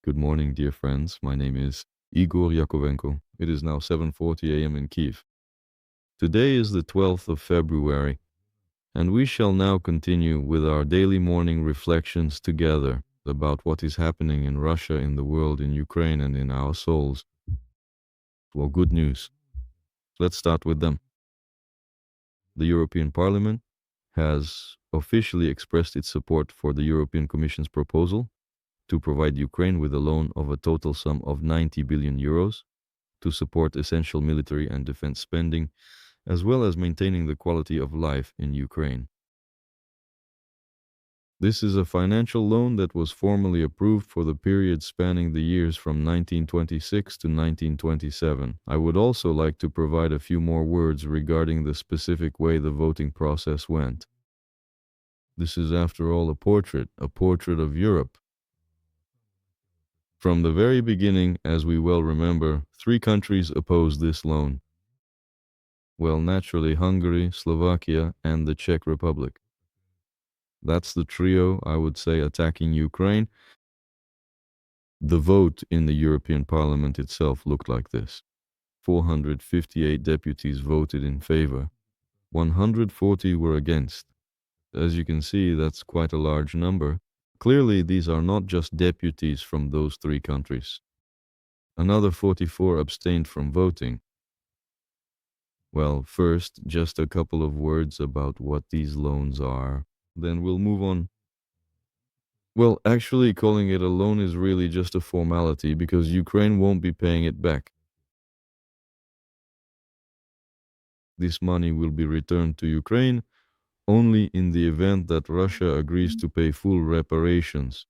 Good morning, dear friends. My name is Igor Yakovenko. It is now 7:40 a.m. in Kiev. Today is the 12th of February, and we shall now continue with our daily morning reflections together about what is happening in Russia, in the world, in Ukraine, and in our souls. Well, good news. Let's start with them. The European Parliament has officially expressed its support for the European Commission's proposal to provide Ukraine with a loan of a total sum of 90 billion euros to support essential military and defense spending, as well as maintaining the quality of life in Ukraine. This is a financial loan that was formally approved for the period spanning the years from 1926 to 1927. I would also like to provide a few more words regarding the specific way the voting process went. This is, after all, a portrait of Europe. From the very beginning, as we well remember, three countries opposed this loan. Well, naturally, Hungary, Slovakia, and the Czech Republic. That's the trio, I would say, attacking Ukraine. The vote in the European Parliament itself looked like this. 458 deputies voted in favor. 140 were against. As you can see, that's quite a large number. Clearly, these are not just deputies from those three countries. Another 44 abstained from voting. Well, first, just a couple of words about what these loans are. Then we'll move on. Well, actually, calling it a loan is really just a formality because Ukraine won't be paying it back. This money will be returned to Ukraine only in the event that Russia agrees to pay full reparations.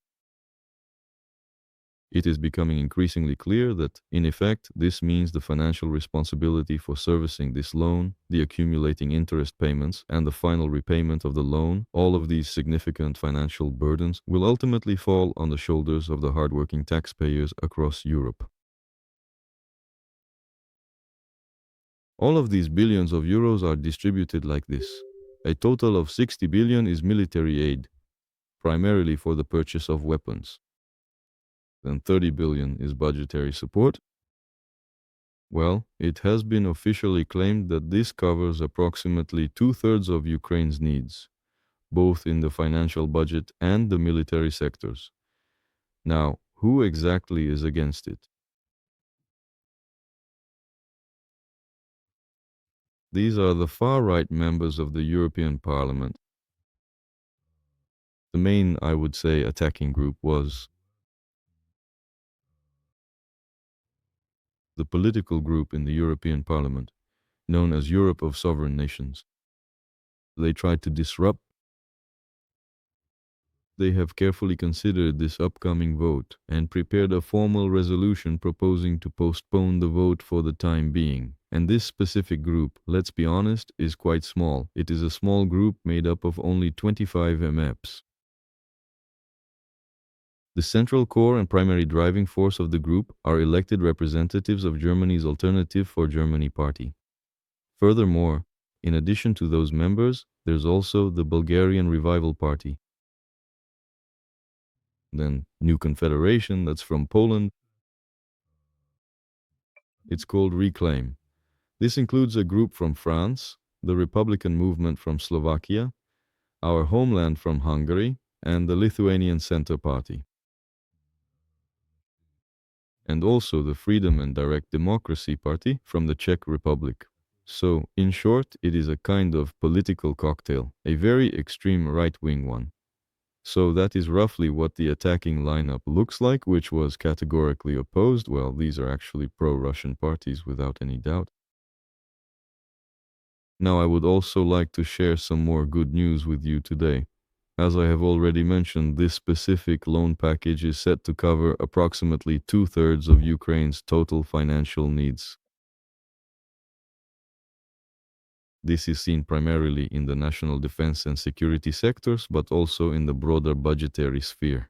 It is becoming increasingly clear that, in effect, this means the financial responsibility for servicing this loan, the accumulating interest payments, and the final repayment of the loan, all of these significant financial burdens, will ultimately fall on the shoulders of the hardworking taxpayers across Europe. All of these billions of euros are distributed like this. A total of 60 billion is military aid, primarily for the purchase of weapons. Then 30 billion is budgetary support. Well, it has been officially claimed that this covers approximately 2/3 of Ukraine's needs, both in the financial budget and the military sectors. Now, who exactly is against it? These are the far-right members of the European Parliament. The main, I would say, attacking group was the political group in the European Parliament, known as Europe of Sovereign Nations. They tried to disrupt. They have carefully considered this upcoming vote and prepared a formal resolution proposing to postpone the vote for the time being. And this specific group, let's be honest, is quite small. It is a small group made up of only 25 MEPs. The central core and primary driving force of the group are elected representatives of Germany's Alternative for Germany party. Furthermore, in addition to those members, there's also the Bulgarian Revival Party. Then New Confederation, that's from Poland. It's called Reclaim. This includes a group from France, the Republican Movement from Slovakia, Our Homeland from Hungary, and the Lithuanian Center Party. And also the Freedom and Direct Democracy Party from the Czech Republic. So, in short, it is a kind of political cocktail, a very extreme right-wing one. So that is roughly what the attacking lineup looks like, which was categorically opposed. Well, these are actually pro-Russian parties without any doubt. Now, I would also like to share some more good news with you today. As I have already mentioned, this specific loan package is set to cover approximately 2/3 of Ukraine's total financial needs. This is seen primarily in the national defense and security sectors, but also in the broader budgetary sphere.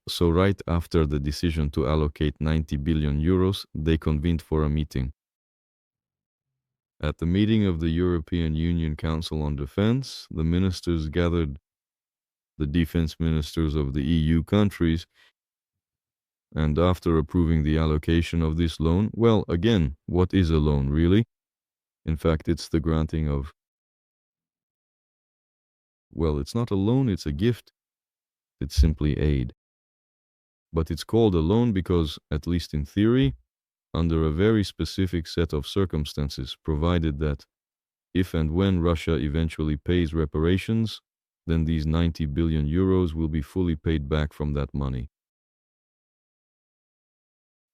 So right after the decision to allocate 90 billion euros, they convened for a meeting. At the meeting of the European Union Council on Defense, the ministers gathered, the defense ministers of the EU countries, And after approving the allocation of this loan, well, again, what is a loan really? In fact, it's the granting of, well, it's not a loan, it's a gift. It's simply aid. But it's called a loan because, at least in theory, under a very specific set of circumstances, provided that if and when Russia eventually pays reparations, then these 90 billion euros will be fully paid back from that money.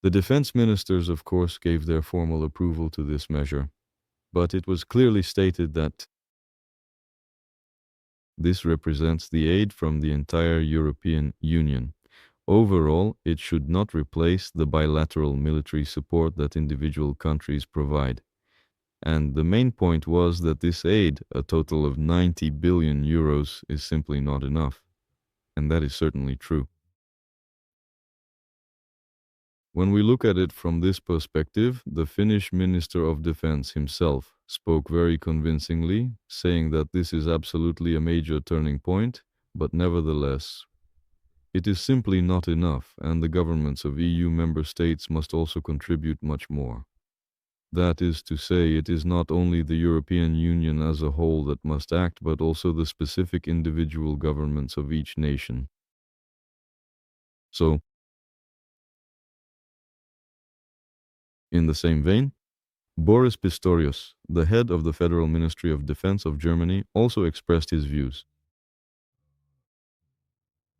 The defense ministers, of course, gave their formal approval to this measure, but it was clearly stated that this represents the aid from the entire European Union. Overall, it should not replace the bilateral military support that individual countries provide. And the main point was that this aid, a total of 90 billion euros, is simply not enough. And that is certainly true. When we look at it from this perspective, the Finnish Minister of Defense himself spoke very convincingly, saying that this is absolutely a major turning point, but nevertheless, it is simply not enough, and the governments of EU member states must also contribute much more. That is to say, it is not only the European Union as a whole that must act, but also the specific individual governments of each nation. So, in the same vein, Boris Pistorius, the head of the Federal Ministry of Defense of Germany, also expressed his views.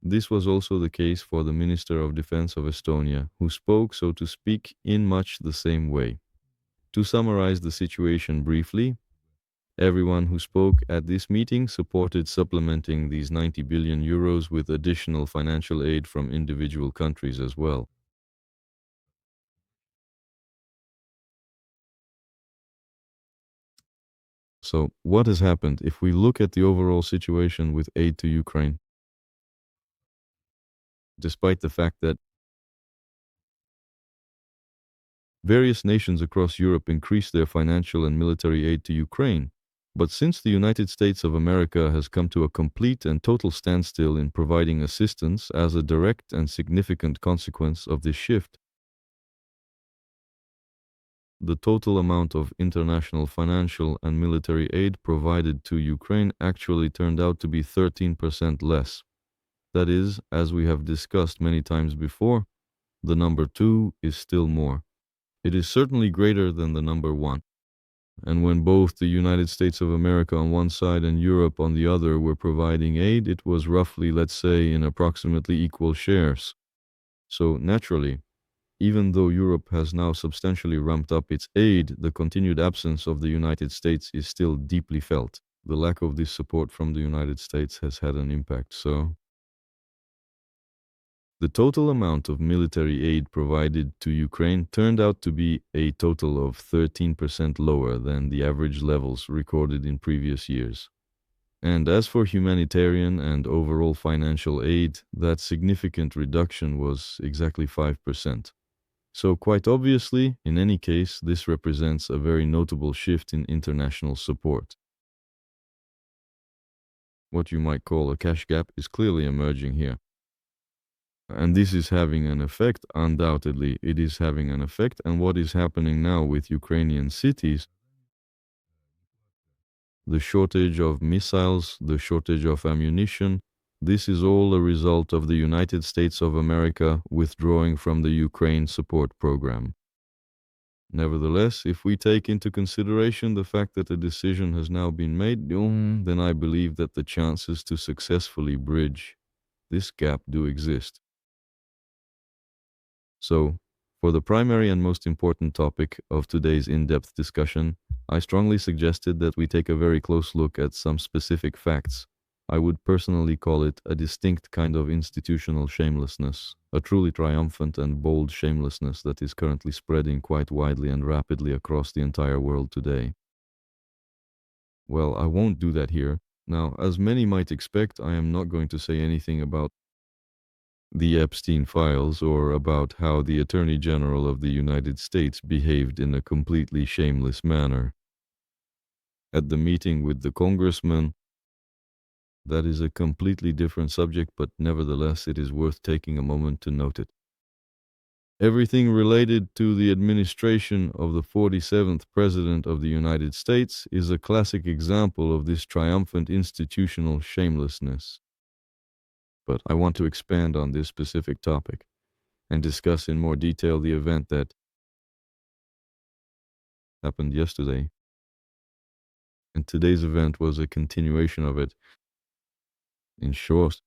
This was also the case for the Minister of Defense of Estonia, who spoke, so to speak, in much the same way. To summarize the situation briefly, everyone who spoke at this meeting supported supplementing these 90 billion euros with additional financial aid from individual countries as well. So, what has happened if we look at the overall situation with aid to Ukraine? Despite the fact that various nations across Europe increased their financial and military aid to Ukraine, but since the United States of America has come to a complete and total standstill in providing assistance as a direct and significant consequence of this shift, the total amount of international financial and military aid provided to Ukraine actually turned out to be 13% less. That is, as we have discussed many times before, the number 2 is still more. It is certainly greater than the number 1. And when both the United States of America on one side and Europe on the other were providing aid, it was roughly, let's say, in approximately equal shares. So naturally, even though Europe has now substantially ramped up its aid, the continued absence of the United States is still deeply felt. The lack of this support from the United States has had an impact. So the total amount of military aid provided to Ukraine turned out to be a total of 13% lower than the average levels recorded in previous years. And as for humanitarian and overall financial aid, that significant reduction was exactly 5%. So quite obviously, in any case, this represents a very notable shift in international support. What you might call a cash gap is clearly emerging here. And this is having an effect, undoubtedly, it is having an effect. And what is happening now with Ukrainian cities, the shortage of missiles, the shortage of ammunition, this is all a result of the United States of America withdrawing from the Ukraine support program. Nevertheless, if we take into consideration the fact that a decision has now been made, then I believe that the chances to successfully bridge this gap do exist. So, for the primary and most important topic of today's in-depth discussion, I strongly suggested that we take a very close look at some specific facts. I would personally call it a distinct kind of institutional shamelessness, a truly triumphant and bold shamelessness that is currently spreading quite widely and rapidly across the entire world today. Well, I won't do that here. Now, as many might expect, I am not going to say anything about the Epstein files or about how the Attorney General of the United States behaved in a completely shameless manner at the meeting with the congressman. That is a completely different subject, but nevertheless, it is worth taking a moment to note it. Everything related to the administration of the 47th President of the United States is a classic example of this triumphant institutional shamelessness. But I want to expand on this specific topic and discuss in more detail the event that happened yesterday. And today's event was a continuation of it. In short,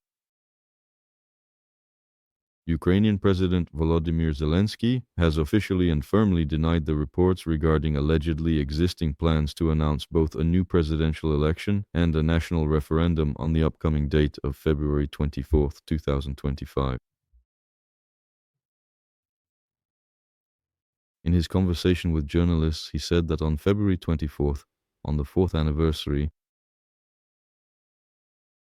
Ukrainian President Volodymyr Zelensky has officially and firmly denied the reports regarding allegedly existing plans to announce both a new presidential election and a national referendum on the upcoming date of February 24th, 2025. In his conversation with journalists, he said that on February 24th, on the fourth anniversary,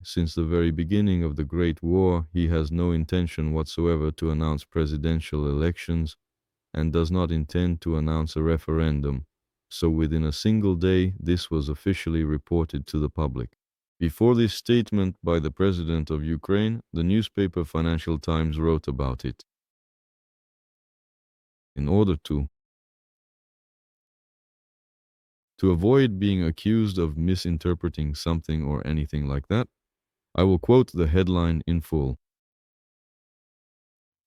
since the very beginning of the Great War, he has no intention whatsoever to announce presidential elections and does not intend to announce a referendum. So within a single day, this was officially reported to the public. Before this statement by the president of Ukraine, the newspaper Financial Times wrote about it. In order to avoid being accused of misinterpreting something or anything like that, I will quote the headline in full.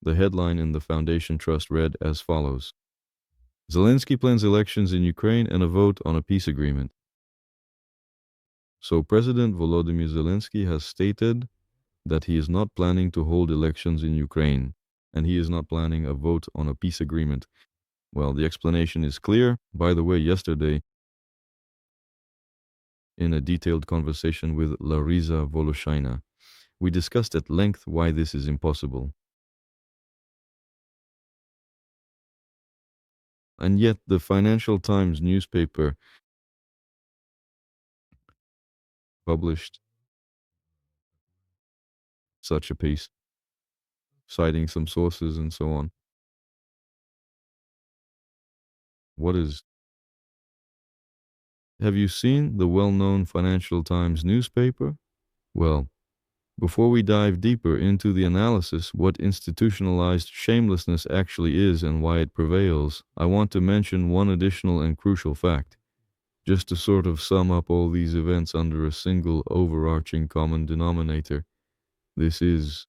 The headline in the Foundation Trust read as follows: Zelensky plans elections in Ukraine and a vote on a peace agreement. So President Volodymyr Zelensky has stated that he is not planning to hold elections in Ukraine, and he is not planning a vote on a peace agreement. Well, the explanation is clear. By the way, yesterday, in a detailed conversation with Larisa Voloshaina, we discussed at length why this is impossible. And yet the Financial Times newspaper published such a piece, citing some sources and so on. What is... Have you seen the well-known Financial Times newspaper? Well, before we dive deeper into the analysis what institutionalized shamelessness actually is and why it prevails, I want to mention one additional and crucial fact, just to sort of sum up all these events under a single overarching common denominator. This is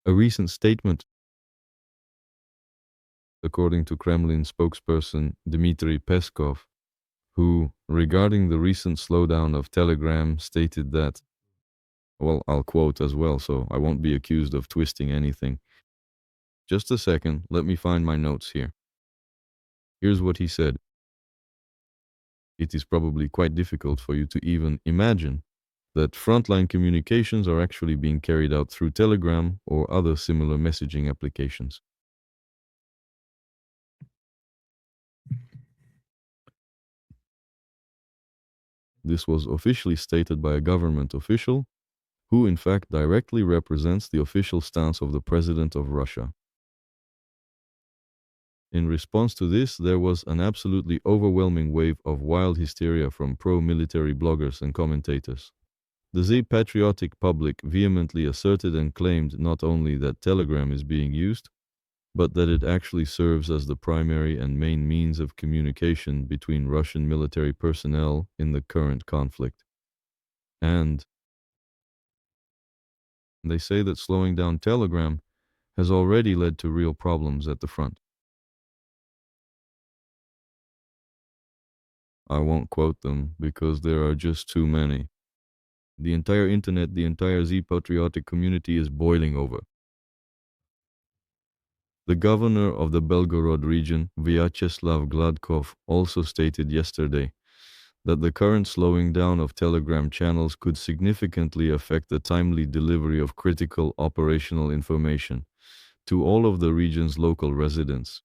a recent statement, according to Kremlin spokesperson Dmitry Peskov, who, regarding the recent slowdown of Telegram, stated that, well, I'll quote as well, so I won't be accused of twisting anything. Just a second, let me find my notes here. Here's what he said. It is probably quite difficult for you to even imagine that frontline communications are actually being carried out through Telegram or other similar messaging applications. This was officially stated by a government official who in fact directly represents the official stance of the President of Russia. In response to this, there was an absolutely overwhelming wave of wild hysteria from pro-military bloggers and commentators. The Z-patriotic public vehemently asserted and claimed not only that Telegram is being used, but that it actually serves as the primary and main means of communication between Russian military personnel in the current conflict. And they say that slowing down Telegram has already led to real problems at the front. I won't quote them because there are just too many. The entire internet, the entire Z-patriotic community is boiling over. The governor of the Belgorod region, Vyacheslav Gladkov, also stated yesterday that the current slowing down of Telegram channels could significantly affect the timely delivery of critical operational information to all of the region's local residents.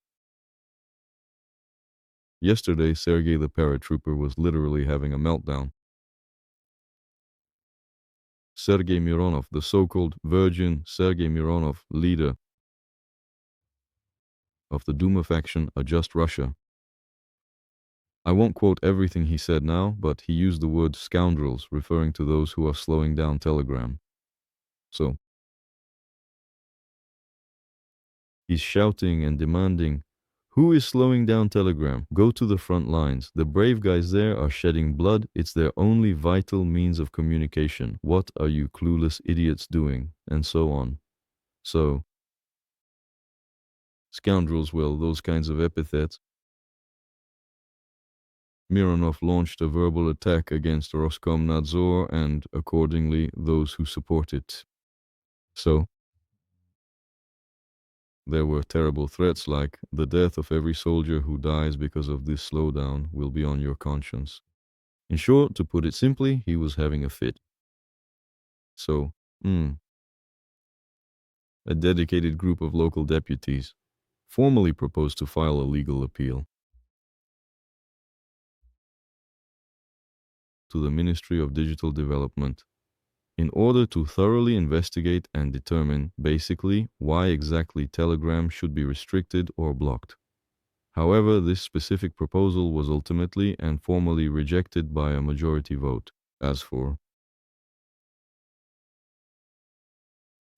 Yesterday, Sergei the paratrooper was literally having a meltdown. Sergei Mironov, the so-called Virgin Sergei Mironov, leader of the Duma faction, A Just Russia. I won't quote everything he said now, but he used the word scoundrels, referring to those who are slowing down Telegram. So, He's shouting and demanding, "Who is slowing down Telegram? Go to the front lines. The brave guys there are shedding blood. It's their only vital means of communication. What are you clueless idiots doing?" And so on. So, scoundrels, well, those kinds of epithets. Mironov launched a verbal attack against Roskomnadzor and, accordingly, those who support it. So, there were terrible threats like, "The death of every soldier who dies because of this slowdown will be on your conscience." In short, to put it simply, he was having a fit. So, a dedicated group of local deputies formally proposed to file a legal appeal to the Ministry of Digital Development in order to thoroughly investigate and determine, basically, why exactly Telegram should be restricted or blocked. However, this specific proposal was ultimately and formally rejected by a majority vote. As for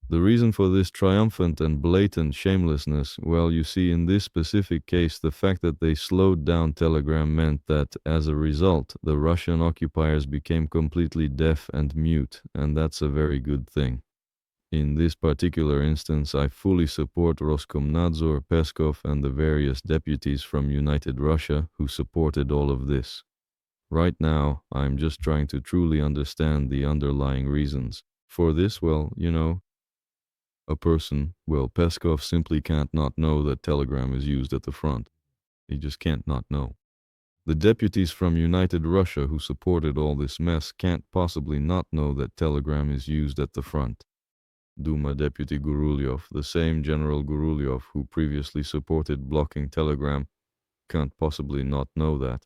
the reason for this triumphant and blatant shamelessness, well, you see, in this specific case, the fact that they slowed down Telegram meant that, as a result, the Russian occupiers became completely deaf and mute, and that's a very good thing. In this particular instance, I fully support Roskomnadzor, Peskov, and the various deputies from United Russia who supported all of this. Right now, I'm just trying to truly understand the underlying reasons. For this, well, a person, well, Peskov simply can't not know that Telegram is used at the front. He just can't not know. The deputies from United Russia who supported all this mess can't possibly not know that Telegram is used at the front. Duma Deputy Gurulyov, the same General Gurulyov who previously supported blocking Telegram, can't possibly not know that.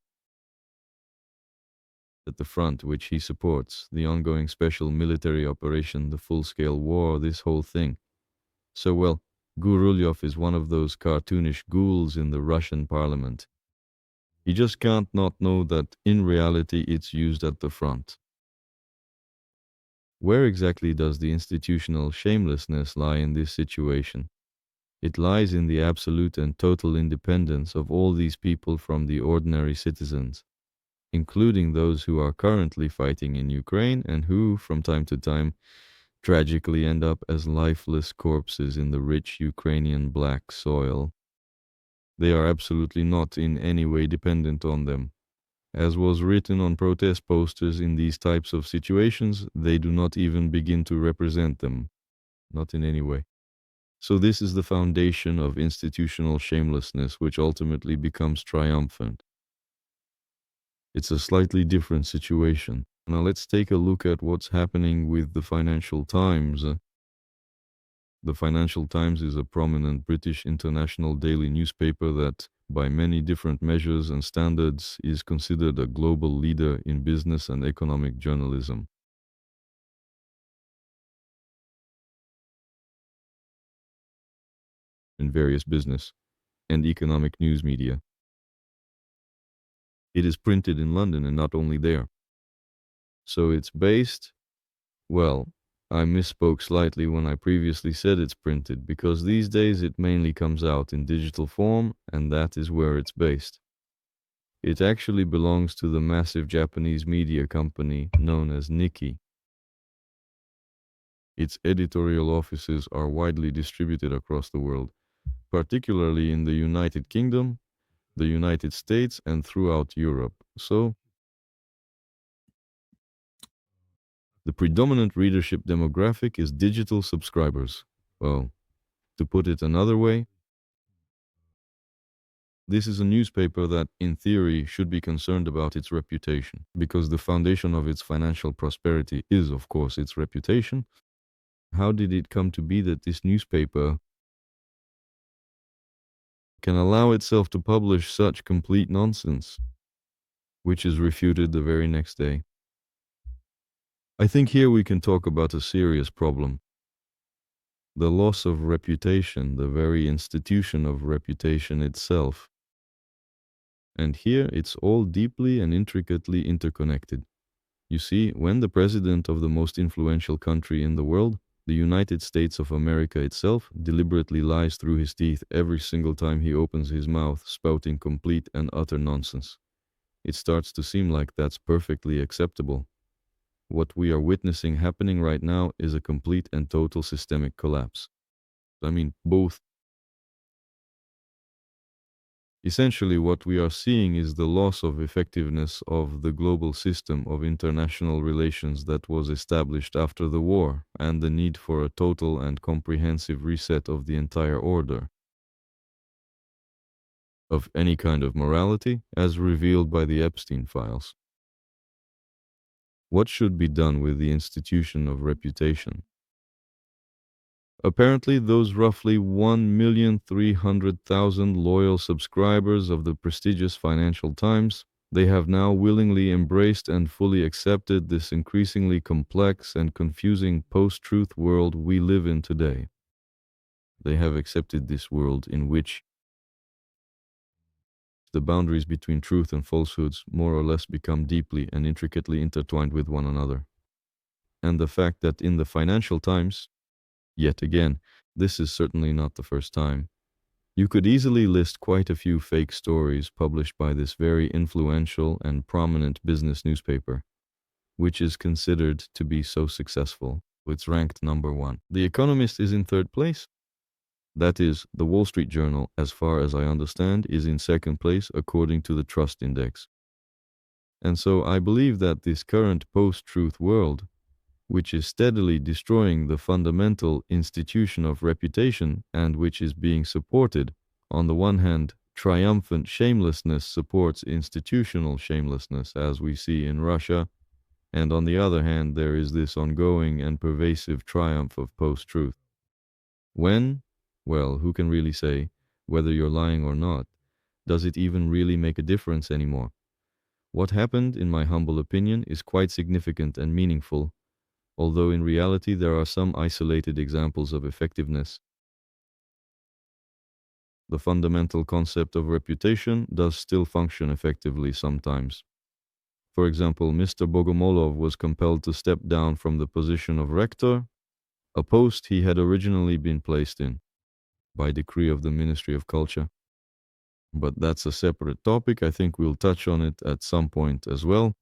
At the front, which he supports, the ongoing special military operation, the full-scale war, this whole thing. So, well, Gurulyov is one of those cartoonish ghouls in the Russian parliament. He just can't not know that in reality it's used at the front. Where exactly does the institutional shamelessness lie in this situation? It lies in the absolute and total independence of all these people from the ordinary citizens, including those who are currently fighting in Ukraine and who, from time to time, tragically end up as lifeless corpses in the rich Ukrainian black soil. They are absolutely not in any way dependent on them. As was written on protest posters in these types of situations, they do not even begin to represent them. Not in any way. So this is the foundation of institutional shamelessness, which ultimately becomes triumphant. It's a slightly different situation. Now let's take a look at what's happening with the Financial Times. The Financial Times is a prominent British international daily newspaper that, by many different measures and standards, is considered a global leader in business and economic journalism. In various business and economic news media. It is printed in London and not only there. So it's based, well, I misspoke slightly when I previously said it's printed because these days it mainly comes out in digital form and that is where it's based. It actually belongs to the massive Japanese media company known as Nikkei. Its editorial offices are widely distributed across the world, particularly in the United Kingdom, the United States, and throughout Europe. So, the predominant readership demographic is digital subscribers. Well, to put it another way, this is a newspaper that, in theory, should be concerned about its reputation, because the foundation of its financial prosperity is, of course, its reputation. How did it come to be that this newspaper can allow itself to publish such complete nonsense, which is refuted the very next day? I think here we can talk about a serious problem. The loss of reputation, the very institution of reputation itself. And here it's all deeply and intricately interconnected. You see, when the president of the most influential country in the world, The United States of America itself deliberately lies through his teeth every single time he opens his mouth, spouting complete and utter nonsense. It starts to seem like that's perfectly acceptable. What we are witnessing happening right now is a complete and total systemic collapse. I mean, both. Essentially, what we are seeing is the loss of effectiveness of the global system of international relations that was established after the war, and the need for a total and comprehensive reset of the entire order of any kind of morality, as revealed by the Epstein files. What should be done with the institution of reputation? Apparently, those roughly 1,300,000 loyal subscribers of the prestigious Financial Times, they have now willingly embraced and fully accepted this increasingly complex and confusing post-truth world we live in today. They have accepted this world in which the boundaries between truth and falsehoods more or less become deeply and intricately intertwined with one another. And the fact that in the Financial Times, yet again, this is certainly not the first time, you could easily list quite a few fake stories published by this very influential and prominent business newspaper, which is considered to be so successful. It's ranked number one. The Economist is in third place. That is, the Wall Street Journal, as far as I understand, is in second place according to the Trust Index. And so I believe that this current post-truth world, which is steadily destroying the fundamental institution of reputation and which is being supported, on the one hand, triumphant shamelessness supports institutional shamelessness, as we see in Russia, and on the other hand, there is this ongoing and pervasive triumph of post-truth. When? Well, who can really say, whether you're lying or not? Does it even really make a difference anymore? What happened, in my humble opinion, is quite significant and meaningful, although in reality there are some isolated examples of effectiveness. The fundamental concept of reputation does still function effectively sometimes. For example, Mr. Bogomolov was compelled to step down from the position of rector, a post he had originally been placed in, by decree of the Ministry of Culture. But that's a separate topic. I think we'll touch on it at some point as well.